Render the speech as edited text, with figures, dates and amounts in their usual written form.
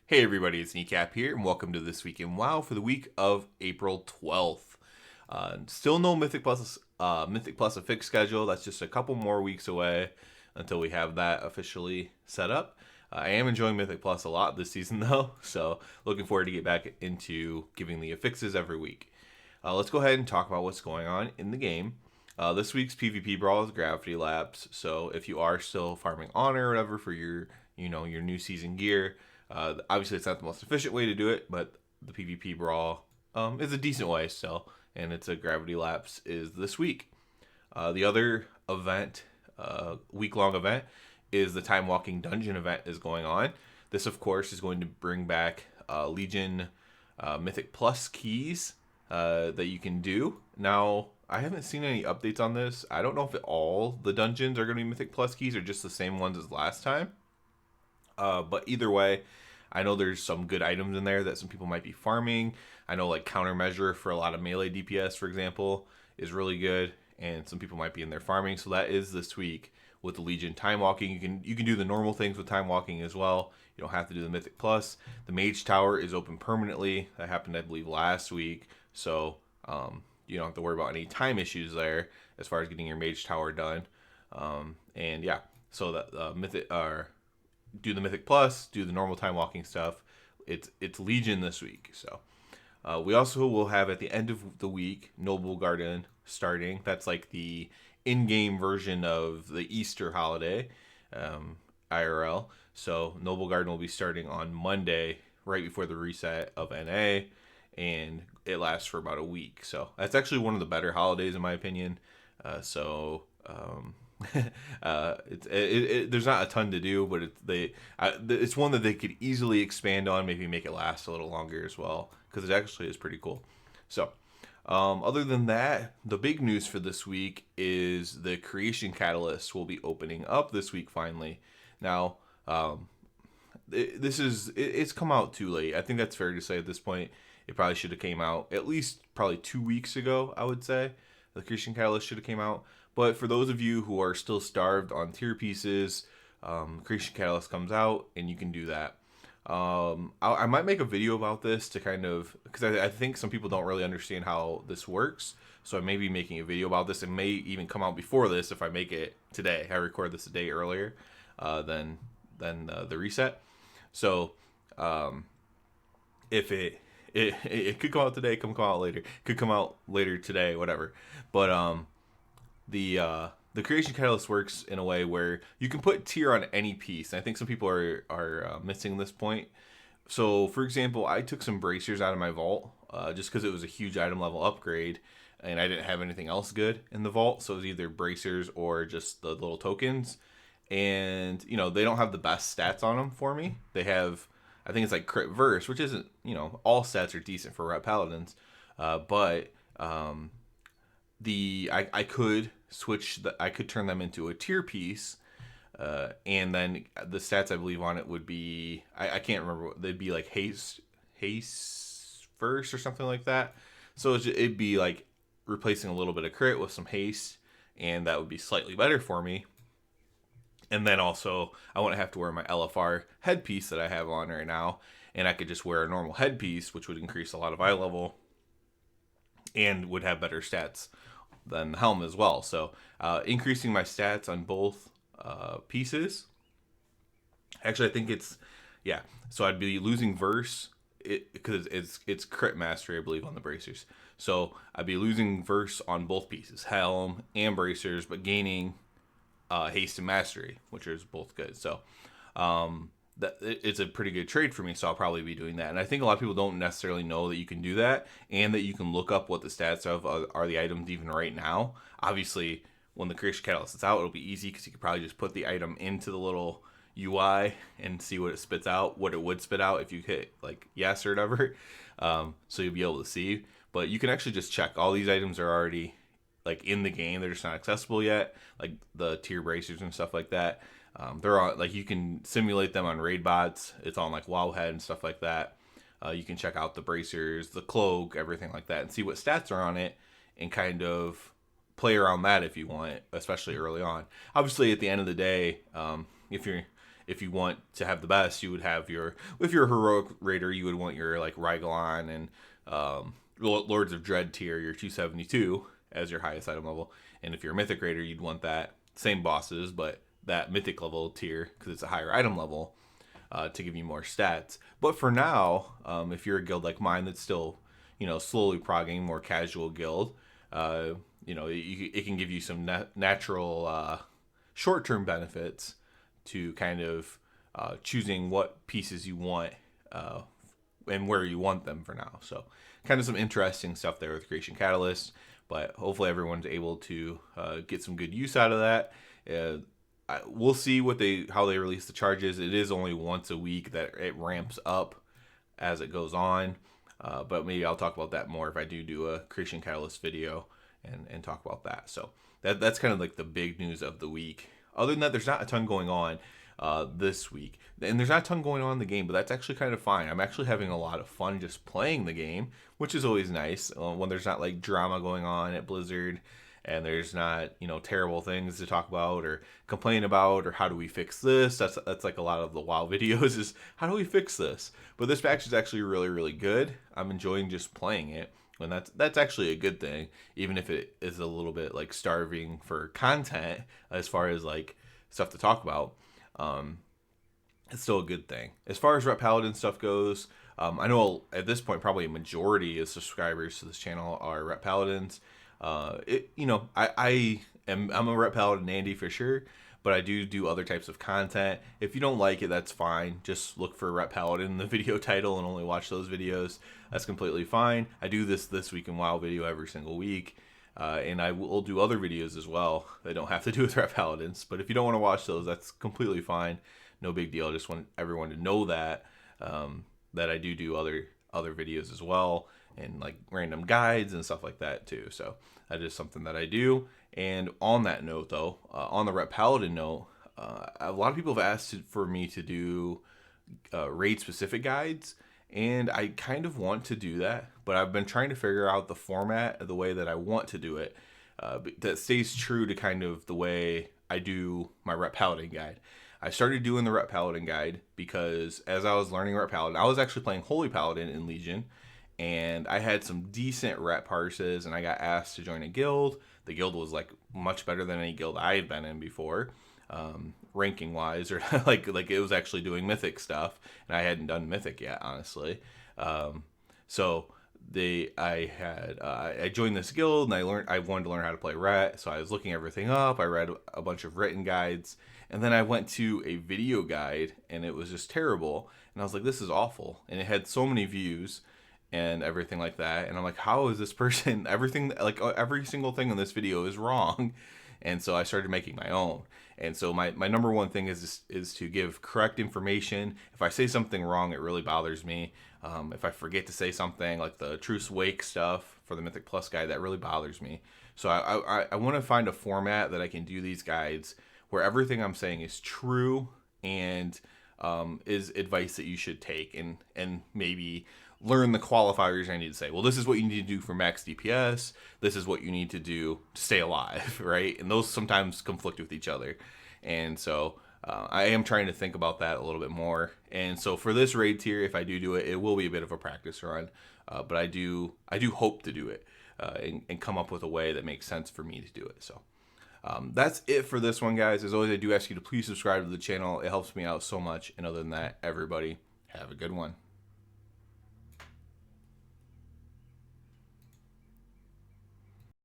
Hey everybody, it's Kneecap here, and welcome to This Week in WoW for the week of April 12th. Still no Mythic Plus a fixed schedule. That's just a couple more weeks away until we have that officially set up. I am enjoying Mythic Plus a lot this season though, so looking forward to get back into giving the affixes every week. Let's go ahead and talk about what's going on in the game. This week's PvP brawl is Gravity Lapse, so if you are still farming honor or whatever for your new season gear, obviously, it's not the most efficient way to do it, but the PvP brawl is a decent way still, and it's a Gravity Lapse is this week. The other event, week-long event, is the timewalking dungeon event is going on. This, of course, is going to bring back Legion Mythic Plus keys that you can do. Now, I haven't seen any updates on this. I don't know if all the dungeons are going to be Mythic Plus keys or just the same ones as last time. But either way, I know there's some good items in there that some people might be farming. I know like countermeasure for a lot of melee DPS, for example, is really good, and some people might be in there farming. So that is this week with the Legion time walking. You can do the normal things with time walking as well. You don't have to do the Mythic Plus. The Mage Tower is open permanently. That happened, I believe, last week. So you don't have to worry about any time issues there as far as getting your Mage Tower done. And yeah, so that Mythic do the Mythic Plus, do the normal time walking stuff. It's Legion this week. So we also will have at the end of the week Noblegarden starting. That's like the in-game version of the Easter holiday, IRL. So Noblegarden will be starting on Monday, right before the reset of NA, and it lasts for about a week. So that's actually one of the better holidays in my opinion. There's not a ton to do, but it's one that they could easily expand on, maybe make it last a little longer as well, because it actually is pretty cool. So, other than that, the big news for this week is the Creation Catalyst will be opening up this week finally. Now, it's come out too late. I think that's fair to say at this point. It probably should have came out at least probably 2 weeks ago, I would say. The Creation Catalyst should have came out. But for those of you who are still starved on tier pieces, Creation Catalyst comes out, and you can do that. I might make a video about this to kind of, because I think some people don't really understand how this works. So I may be making a video about this. It may even come out before this if I make it today. I record this a day earlier than the reset. So if it could come out today, come out later. Could come out later today, whatever. But the Creation Catalyst works in a way where you can put tier on any piece. And I think some people are missing this point. So, for example, I took some bracers out of my vault just because it was a huge item level upgrade, and I didn't have anything else good in the vault. So it was either bracers or just the little tokens. And, they don't have the best stats on them for me. They have, I think it's like crit verse, which isn't, all stats are decent for ret paladins. But I could I could turn them into a tier piece, and then the stats I believe on it would be I can't remember, they'd be like haste first or something like that. So it'd be like replacing a little bit of crit with some haste, and that would be slightly better for me. And then also I wouldn't have to wear my LFR headpiece that I have on right now, and I could just wear a normal headpiece, which would increase a lot of eye level and would have better stats than the helm as well. So increasing my stats on both pieces. Actually, I think so I'd be losing verse because it's crit mastery, I believe, on the bracers. So I'd be losing verse on both pieces, helm and bracers, but gaining haste and mastery, which is both good. So it's a pretty good trade for me, so I'll probably be doing that. And I think a lot of people don't necessarily know that you can do that, and that you can look up what the stats of are the items even right now. Obviously, when the Creation Catalyst is out, it'll be easy because you could probably just put the item into the little UI and see what it spits out, what it would spit out if you hit like yes or whatever. So you'll be able to see. But you can actually just check. All these items are already like in the game. They're just not accessible yet, like the tier bracers and stuff like that. They're on, like, you can simulate them on raid bots. It's on like Wowhead and stuff like that. You can check out the bracers, the cloak, everything like that, and see what stats are on it, and kind of play around that if you want, especially early on. Obviously, at the end of the day, if if you want to have the best, you would have if you're a heroic raider, you would want your like Rygalon and Lords of Dread tier, your 272 as your highest item level. And if you're a mythic raider, you'd want that same bosses, but that mythic level tier because it's a higher item level to give you more stats. But for now, if you're a guild like mine that's still, slowly progging, more casual guild, it can give you some natural short-term benefits to kind of choosing what pieces you want and where you want them for now. So kind of some interesting stuff there with Creation Catalyst, but hopefully everyone's able to get some good use out of that. We'll see how they release the charges. It is only once a week that it ramps up as it goes on, but maybe I'll talk about that more if I do a Creation Catalyst video and talk about that. So that's kind of like the big news of the week. Other than that, there's not a ton going on this week, and there's not a ton going on in the game, but that's actually kind of fine. I'm actually having a lot of fun just playing the game, which is always nice when there's not like drama going on at Blizzard, and there's not terrible things to talk about or complain about, or how do we fix this. That's like a lot of the WoW videos is how do we fix this. But this patch is actually really, really good. I'm enjoying just playing it, and that's actually a good thing, even if it is a little bit like starving for content as far as like stuff to talk about. It's still a good thing. As far as Ret Paladin stuff goes, I know at this point probably a majority of subscribers to this channel are Ret Paladins. I'm a Ret Paladin Andy for sure, but I do other types of content. If you don't like it, that's fine. Just look for Ret Paladin in the video title and only watch those videos. That's completely fine. I do this week in WoW video every single week. And I will do other videos as well that don't have to do with Ret Paladins. But if you don't want to watch those, that's completely fine. No big deal. I just want everyone to know that that I do other videos as well, and like random guides and stuff like that too. So that is something that I do. And on that note, though, on the Ret Paladin note, a lot of people have asked for me to do raid specific guides. And I kind of want to do that, but I've been trying to figure out the format, the way that I want to do it, that stays true to kind of the way I do my Ret Paladin guide. I started doing the Ret Paladin guide because as I was learning Ret Paladin, I was actually playing Holy Paladin in Legion, and I had some decent Ret parses, and I got asked to join a guild. The guild was like much better than any guild I had been in before. Ranking wise, or like it was actually doing mythic stuff, and I hadn't done mythic yet, honestly. So I joined this guild, and I wanted to learn how to play Ret, so I was looking everything up. I read a bunch of written guides, and then I went to a video guide, and it was just terrible. And I was like, this is awful, and it had so many views and everything like that. And I'm like, how is this person? Everything, like every single thing in this video is wrong. And so I started making my own. And so my number one thing is to give correct information. If I say something wrong, it really bothers me. If I forget to say something, like the Truce Wake stuff for the Mythic Plus guide, that really bothers me. So I want to find a format that I can do these guides where everything I'm saying is true and is advice that you should take, and maybe learn the qualifiers I need to say. Well, this is what you need to do for max DPS. This is what you need to do to stay alive, right? And those sometimes conflict with each other. And so I am trying to think about that a little bit more. And so for this raid tier, if I do it, it will be a bit of a practice run. But I do hope to do it and come up with a way that makes sense for me to do it. So that's it for this one, guys. As always, I do ask you to please subscribe to the channel. It helps me out so much. And other than that, everybody, have a good one.